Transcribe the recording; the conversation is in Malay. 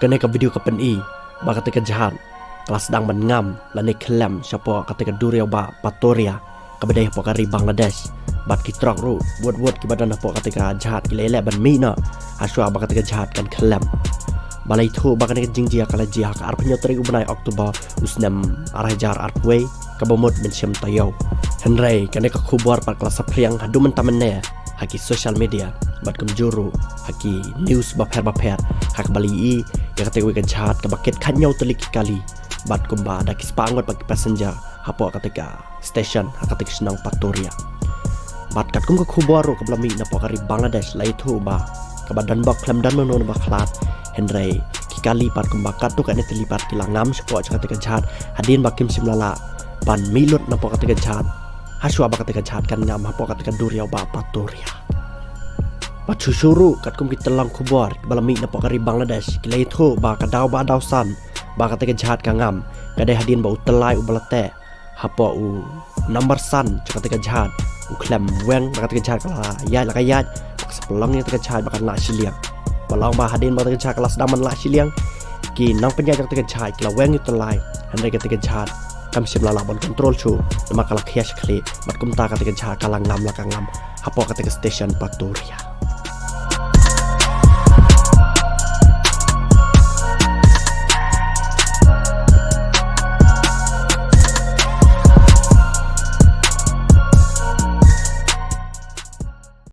Kena ke video kapan ba ketika jahat kelas sedang mengam lani kelam siapa ketika duriau ba Patoria kabadai pokari Bangladesh bat kitrok ru buat ki badan apa ketika jahat kilele ban mina aswa ba ketika jahat kan kelam balai thu ba ketika jingjia kala jia ka arpanyo tari ubnai Oktober usnam arajar arpway kabomot mensyam tayau henry kena ke kubar par kelas sapriang hadu mentamene haki social media bat kumjuru haki news baper hak bali yang kata gue jahat ke baket kanyau telik kali bat kumba ada kispangot bagi passenger hapo ketika station ketika senang Patoria bat kat kum ke kubaru ke belami na pokari Bangladesh lai thu ba ke badan bak klam dan menon ba klat henry kikali pat kumba kat tu kan terlibat kilangam sepo ketika jahat hadin bakim simlala ban milut na ketika jahat haswa ba ketika jahat kan ngam hapo ketika duriau ba Patoria Pacu suru kat kum kita lang kubar balami na pokari Bangladesh kilai thu ba kadau ba dau san ba ketika jahat kangam kadai hadin ba utelai ubalate hapo u number san ketika jahat u klem weng ba ketika jahat kala ya la kayat sepelong ketika jahat bakan la siliang balong ba hadin ba ketika jahat kala sedaman la siliang ki nang penjaj ketika jahat kala weng utelai handai ketika jahat kam simlala bon control chu nama kala khias khli bat kum ta ketika jahat kala ngam la kangam hapo ketika station Patoria